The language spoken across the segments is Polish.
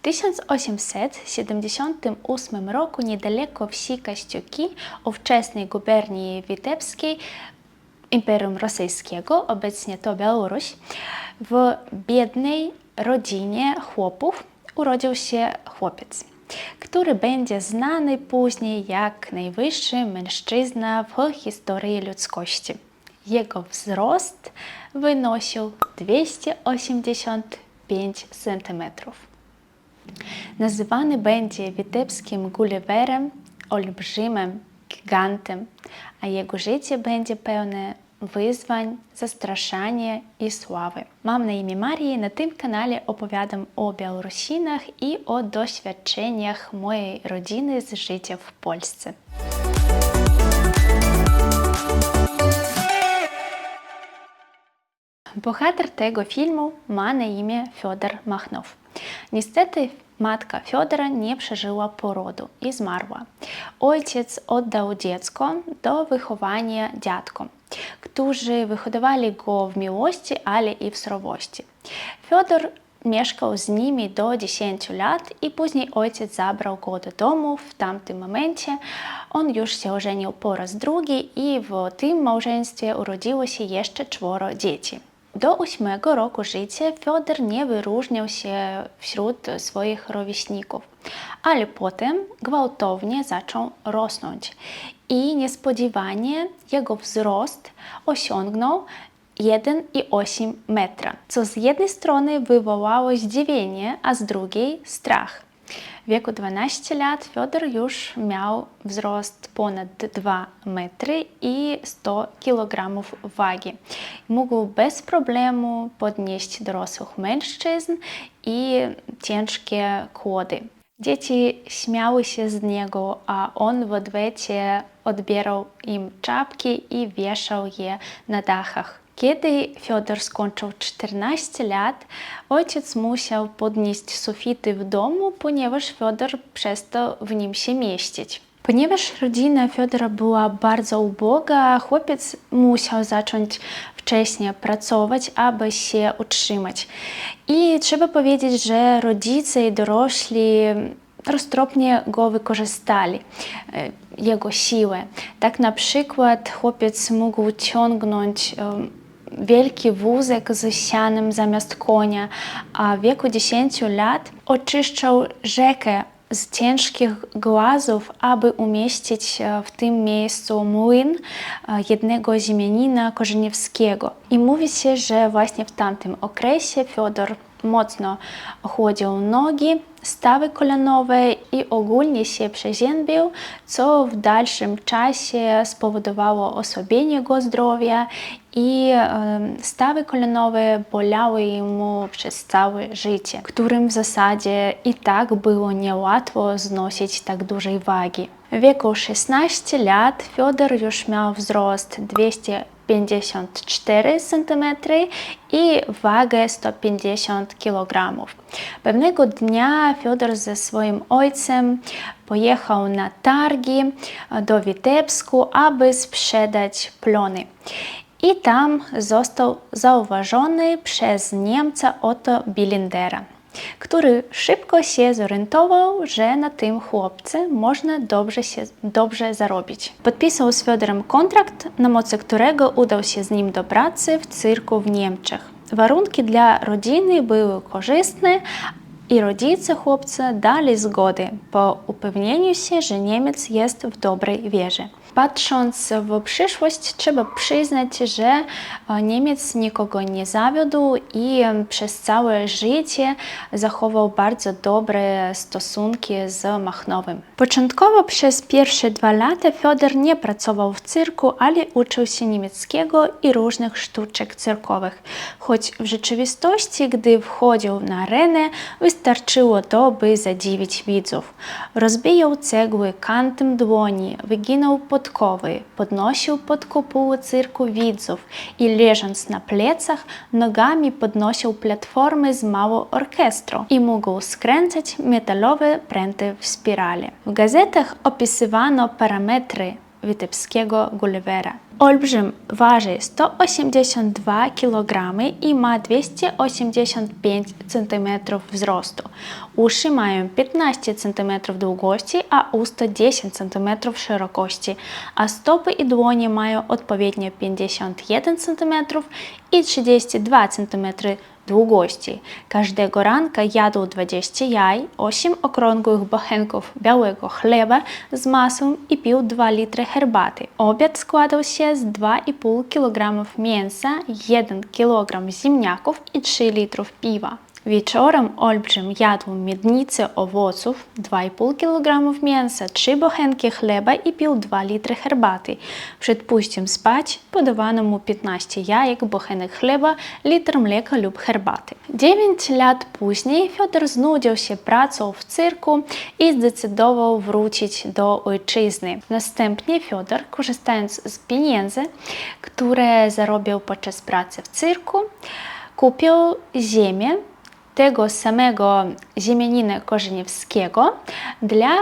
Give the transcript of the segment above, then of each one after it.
1878 roku niedaleko wsi Kościuki ówczesnej guberni witebskiej Imperium Rosyjskiego, obecnie to Białoruś, w biednej rodzinie chłopów urodził się chłopiec, który będzie znany później jak najwyższy mężczyzna w historii ludzkości. Jego wzrost wynosił 285 cm. Nazywany będzie witebskim Gulliverem, olbrzymem, gigantem, a jego życie będzie pełne wyzwań, zastraszania i sławy. Mam na imię Maria i na tym kanale opowiadam o Białorusinach i o doświadczeniach mojej rodziny z życia w Polsce. Bohater tego filmu ma na imię Fiodor Machnow. Niestety matka Fiodora nie przeżyła porodu i zmarła. Ojciec oddał dziecko do wychowania dziadkom, którzy wyhodowali go w miłości, ale i w surowości. Fiodor mieszkał z nimi do 10 lat i później ojciec zabrał go do domu. W tamtym momencie on już się ożenił po raz drugi i w tym małżeństwie urodziło się jeszcze 4 dzieci. Do 8 roku życia Fiodor nie wyróżniał się wśród swoich rówieśników, ale potem gwałtownie zaczął rosnąć i niespodziewanie jego wzrost osiągnął 1,8 metra, co z jednej strony wywołało zdziwienie, a z drugiej strach. W wieku 12 lat Fiodor już miał wzrost ponad 2 metry i 100 kg wagi. Mógł bez problemu podnieść dorosłych mężczyzn i ciężkie kłody. Dzieci śmiały się z niego, a on w odwecie odbierał im czapki i wieszał je na dachach. Kiedy Fiodor skończył 14 lat, ojciec musiał podnieść sufity w domu, ponieważ Fiodor przestał w nim się mieścić. Ponieważ rodzina Fiodora była bardzo uboga, chłopiec musiał zacząć wcześniej pracować, aby się utrzymać. I trzeba powiedzieć, że rodzice i dorośli roztropnie go wykorzystali, jego siłę. Tak na przykład chłopiec mógł ciągnąć wielki wózek z sianem zamiast konia, a w wieku 10 lat oczyszczał rzekę z ciężkich głazów, aby umieścić w tym miejscu młyn jednego ziemianina Korzeniewskiego. I mówi się, że właśnie w tamtym okresie Fiodor mocno ochłodził nogi, stawy kolanowe i ogólnie się przeziębił, co w dalszym czasie spowodowało osłabienie jego zdrowia i stawy kolanowe bolały mu przez całe życie, którym w zasadzie i tak było niełatwo znosić tak dużej wagi. W wieku 16 lat Fiodor już miał wzrost 254 cm i wagę 150 kg. Pewnego dnia Fiodor ze swoim ojcem pojechał na targi do Witebsku, aby sprzedać plony. I tam został zauważony przez Niemca Otto Billendera, który szybko się zorientował, że na tym chłopcu można dobrze zarobić. Podpisał z Fiodorem kontrakt, na mocy którego udał się z nim do pracy w cyrku w Niemczech. Warunki dla rodziny były korzystne i rodzice chłopca dali zgodę po upewnieniu się, że Niemiec jest w dobrej wierze. Patrząc w przyszłość, trzeba przyznać, że Niemiec nikogo nie zawiódł i przez całe życie zachował bardzo dobre stosunki z Machnowym. Początkowo przez pierwsze 2 lata Fiodor nie pracował w cyrku, ale uczył się niemieckiego i różnych sztuczek cyrkowych. Choć w rzeczywistości, gdy wchodził na arenę, wystarczyło to, by zadziwić widzów. Rozbijał cegły kantem dłoni, wyginał podkowy, podnosił pod kopułę cyrku widzów i leżąc na plecach, nogami podnosił platformy z małą orkiestrą i mógł skręcać metalowe pręty w spirale. W gazetach opisywano parametry witebskiego Gullivera. Olbrzym waży 182 kg i ma 285 cm wzrostu. Uszy mają 15 cm długości, a usta 10 cm szerokości, a stopy i dłonie mają odpowiednio 51 cm i 32 cm długości. Każdego ranka jadł 20 jaj, 8 okrągłych bochenków białego chleba z masą i pił 2 litry herbaty. Obiad składał się z 2,5 kg mięsa, 1 kg ziemniaków i 3 litrów piwa. Wieczorem Olbrzym jadł miednicę owoców, 2,5 kg mięsa, 3 bochenki chleba i pił 2 litry herbaty. Przed pójściem spać podawano mu 15 jajek, bochenek chleba, litr mleka lub herbaty. 9 lat później Fiodor znudził się pracą w cyrku i zdecydował wrócić do ojczyzny. Następnie Fiodor, korzystając z pieniędzy, które zarobił podczas pracy w cyrku, kupił ziemię tego samego ziemianina Korzeniewskiego, dla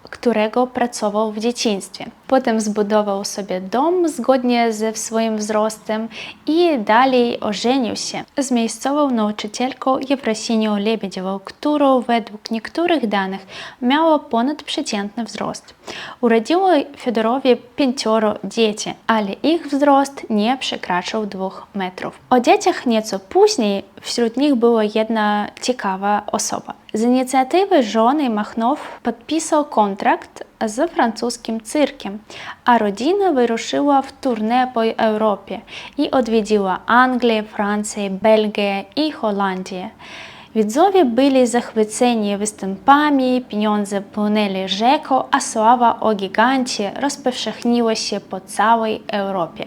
którego pracował w dzieciństwie. Potem zbudował sobie dom zgodnie ze swoim wzrostem i dalej ożenił się z miejscową nauczycielką Jefrosinią Lebedziową, którą według niektórych danych miała ponadprzeciętny wzrost. Urodziło Fiodorowi 5 dzieci, ale ich wzrost nie przekraczał 2 metrów. O dzieciach nieco później wśród nich była jedna ciekawa osoba. Z inicjatywy żony Machnow podpisał kontrakt z francuskim cyrkiem, a rodzina wyruszyła w tournée po Europie i odwiedziła Anglię, Francję, Belgię i Holandię. Widzowie byli zachwyceni występami, pieniądze płynęli rzeką, a sława o gigancie rozpowszechniła się po całej Europie.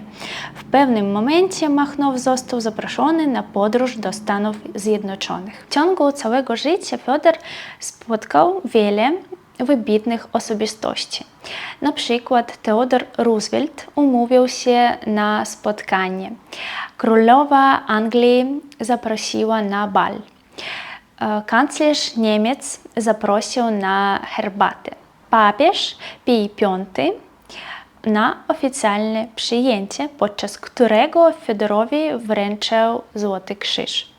W pewnym momencie Machnow został zaproszony na podróż do Stanów Zjednoczonych. W ciągu całego życia Fiodor spotkał wiele wybitnych osobistości. Na przykład Theodore Roosevelt umówił się na spotkanie. Królowa Anglii zaprosiła na bal. Kanclerz Niemiec zaprosił na herbatę. Papież Pij V na oficjalne przyjęcie, podczas którego Fiodorowi wręczył Złoty Krzyż.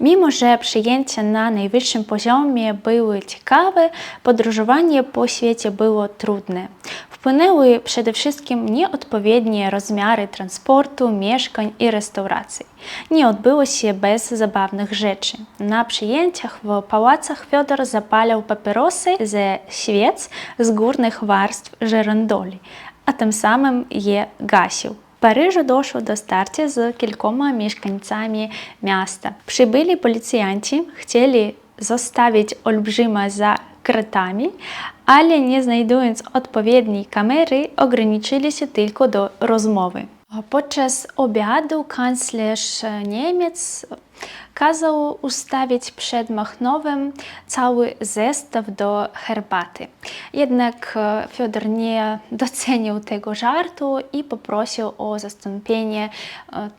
Mimo że przyjęcia na najwyższym poziomie były ciekawe, podróżowanie po świecie było trudne. Wpłynęły przede wszystkim nieodpowiednie rozmiary transportu, mieszkań i restauracji. Nie odbyło się bez zabawnych rzeczy. Na przyjęciach w pałacach Fiodor zapalał papierosy ze świec z górnych warstw żerandoli, a tym samym je gasił. W Paryżu doszło do starcia z kilkoma mieszkańcami miasta. Przybyli policjanci, chcieli zostawić Olbrzyma za kratami, ale nie znajdując odpowiedniej kamery, ograniczyli się tylko do rozmowy. Podczas obiadu kanclerz Niemiec kazał ustawić przed Machnowem cały zestaw do herbaty. Jednak Fiodor nie docenił tego żartu i poprosił o zastąpienie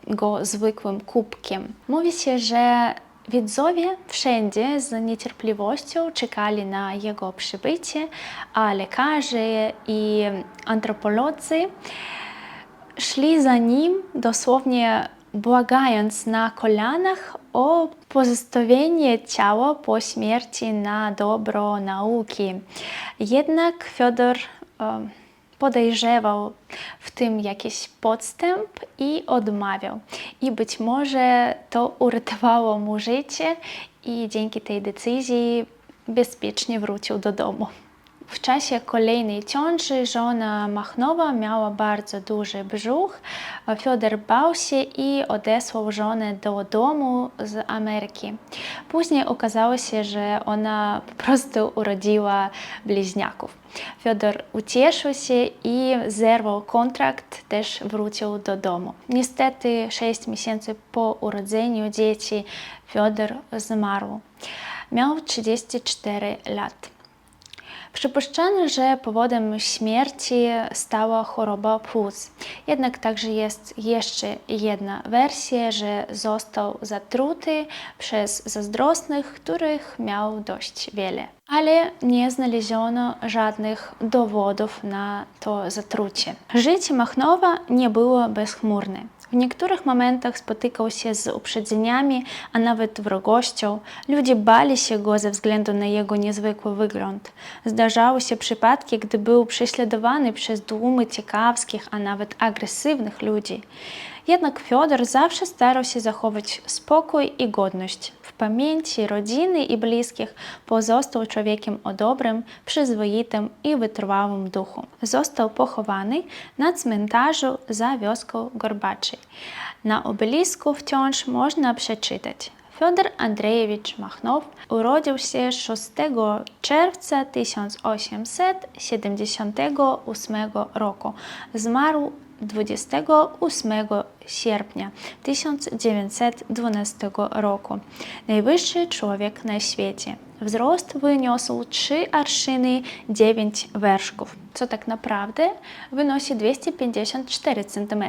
go zwykłym kubkiem. Mówi się, że widzowie wszędzie z niecierpliwością czekali na jego przybycie, a lekarze i antropolodzy szli za nim, dosłownie błagając na kolanach o pozostawienie ciała po śmierci na dobro nauki. Jednak Fiodor podejrzewał w tym jakiś podstęp i odmawiał. I być może to uratowało mu życie i dzięki tej decyzji bezpiecznie wrócił do domu. W czasie kolejnej ciąży żona Machnowa miała bardzo duży brzuch. Fiodor bał się i odesłał żonę do domu z Ameryki. Później okazało się, że ona po prostu urodziła bliźniaków. Fiodor ucieszył się i zerwał kontrakt, też wrócił do domu. Niestety 6 miesięcy po urodzeniu dzieci Fiodor zmarł. Miał 34 lat. Przypuszczano, że powodem śmierci stała choroba płuc. Jednak także jest jeszcze jedna wersja, że został zatruty przez zazdrosnych, których miał dość wiele. Ale nie znaleziono żadnych dowodów na to zatrucie. Życie Machnowa nie było bezchmurne. W niektórych momentach spotykał się z uprzedzeniami, a nawet wrogością. Ludzie bali się go ze względu na jego niezwykły wygląd. Zdarzały się przypadki, gdy był prześladowany przez tłumy ciekawskich, a nawet agresywnych ludzi. Jednak Fiodor zawsze starał się zachować spokój i godność. W pamięci rodziny i bliskich pozostał człowiekiem o dobrym, przyzwoitym i wytrwałym duchu. Został pochowany na cmentarzu za wioską Gorbaczej. Na obelisku wciąż można przeczytać: Fiodor Andrzejewicz Machnow urodził się 6 czerwca 1878 roku. Zmarł 28 sierpnia 1912 roku. Najwyższy człowiek na świecie. Wzrost wyniósł 3 arsziny 9 wierzchów, co tak naprawdę wynosi 254 cm.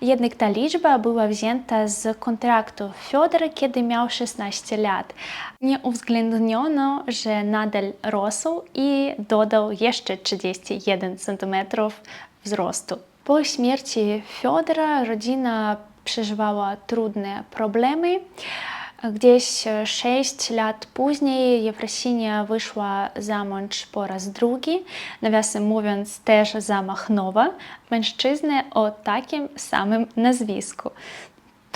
Jednak ta liczba była wzięta z kontraktu Fiodora, kiedy miał 16 lat. Nie uwzględniono, że nadal rósł i dodał jeszcze 31 cm wzrostu. Po śmierci Fiodora rodzina przeżywała trudne problemy. Gdzieś 6 lat później Jefrosinia wyszła za mąż po raz drugi, nawiasem mówiąc też za Machnowa, mężczyznę o takim samym nazwisku.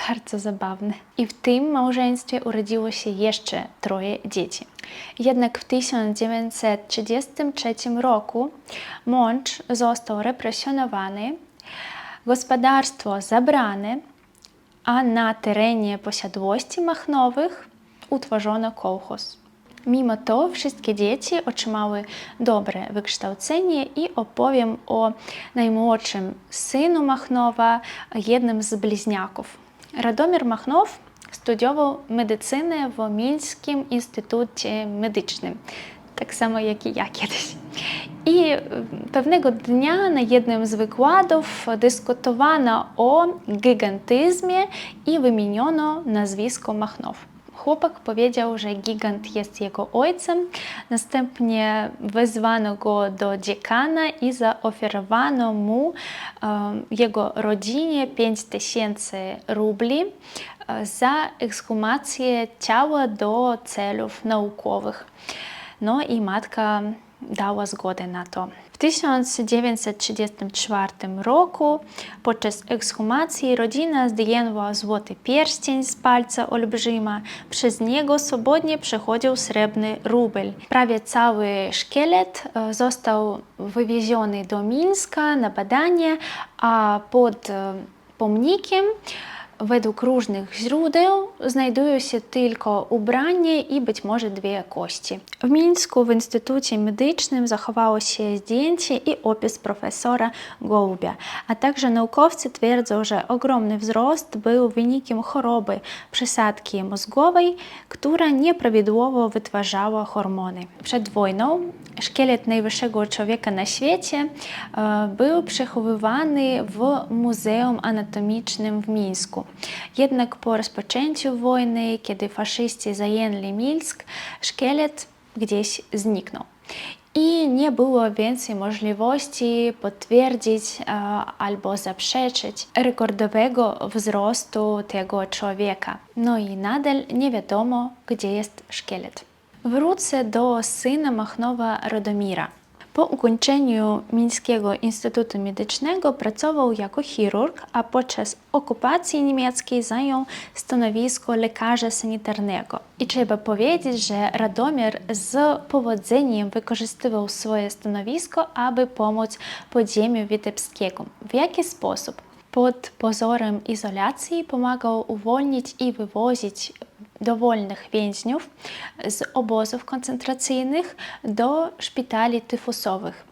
Bardzo zabawne. I w tym małżeństwie urodziło się jeszcze 3 dzieci. Jednak w 1933 roku mąż został represjonowany, gospodarstwo zabrane, a na terenie posiadłości Machnowych utworzono kołchoz. Mimo to wszystkie dzieci otrzymały dobre wykształcenie i opowiem o najmłodszym synu Machnowa, jednym z bliźniaków. Radomir Machnow studiował medycynę w Mińskim Instytucie Medycznym, tak samo jak i ja kiedyś. I pewnego dnia na jednym z wykładów dyskutowano o gigantyzmie i wymieniono nazwisko Machnow. Chłopak powiedział, że gigant jest jego ojcem, następnie wezwano go do dziekana i zaoferowano mu, jego rodzinie 5000 rubli za ekshumację ciała do celów naukowych. No i matka dała zgodę na to. W 1934 roku podczas ekshumacji rodzina zdjęła złoty pierścień z palca olbrzyma. Przez niego swobodnie przechodził srebrny rubel. Prawie cały szkielet został wywieziony do Mińska na badanie, a pod pomnikiem według różnych źródeł znajdują się tylko ubranie i być może 2 kości. W Mińsku w Instytucie Medycznym zachowało się zdjęcie i opis profesora Gołubia, a także naukowcy twierdzą, że ogromny wzrost był wynikiem choroby przesadki mózgowej, która nieprawidłowo wytwarzała hormony. Przed wojną szkielet najwyższego człowieka na świecie był przechowywany w Muzeum Anatomicznym w Mińsku. Jednak po rozpoczęciu wojny, kiedy faszyści zajęli Mińsk, szkielet gdzieś zniknął. I nie było więcej możliwości potwierdzić albo zaprzeczyć rekordowego wzrostu tego człowieka. No i nadal nie wiadomo, gdzie jest szkielet. Wrócę do syna Machnowa Radomira. Po ukończeniu Mińskiego Instytutu Medycznego pracował jako chirurg, a podczas okupacji niemieckiej zajął stanowisko lekarza sanitarnego. I trzeba powiedzieć, że Radomir z powodzeniem wykorzystywał swoje stanowisko, aby pomóc podziemiu witebskiego. W jaki sposób? Pod pozorem izolacji pomagał uwolnić i wywozić dowolnych więźniów z obozów koncentracyjnych do szpitali tyfusowych,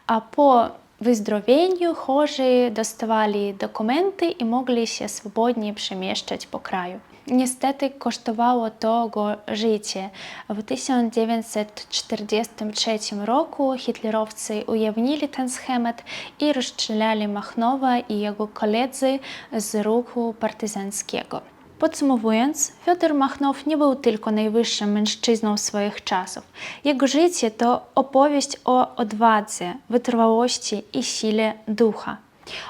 a po wyzdrowieniu chorzy dostawali dokumenty i mogli się swobodnie przemieszczać po kraju. Niestety kosztowało to go życie. W 1943 roku hitlerowcy ujawnili ten schemat i rozstrzelali Machnowa i jego koledzy z ruchu partyzanckiego. Podsumowując, Fiodor Machnow nie był tylko najwyższym mężczyzną swoich czasów. Jego życie to opowieść o odwadze, wytrwałości i sile ducha.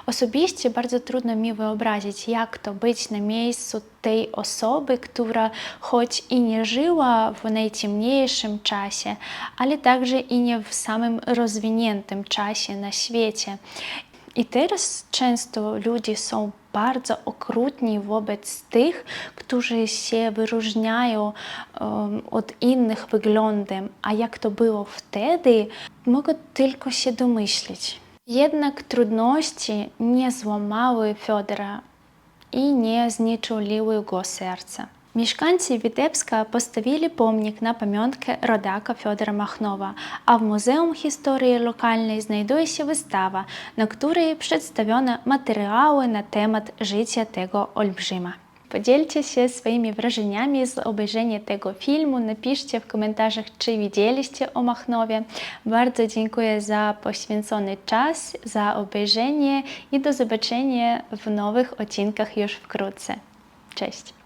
Osobiście bardzo trudno mi wyobrazić, jak to być na miejscu tej osoby, która choć i nie żyła w najciemniejszym czasie, ale także i nie w samym rozwiniętym czasie na świecie. I teraz często ludzie są bardzo okrutni wobec tych, którzy się wyróżniają od innych wyglądem, a jak to było wtedy, mogę tylko się domyślić. Jednak trudności nie złamały Fiodora i nie znieczuliły go serca. Mieszkańcy Witebska postawili pomnik na pamiątkę rodaka Fiodora Machnowa, a w Muzeum Historii Lokalnej znajduje się wystawa, na której przedstawiono materiały na temat życia tego olbrzyma. Podzielcie się swoimi wrażeniami z obejrzenia tego filmu, napiszcie w komentarzach, czy widzieliście o Machnowie. Bardzo dziękuję za poświęcony czas, za obejrzenie i do zobaczenia w nowych odcinkach już wkrótce. Cześć!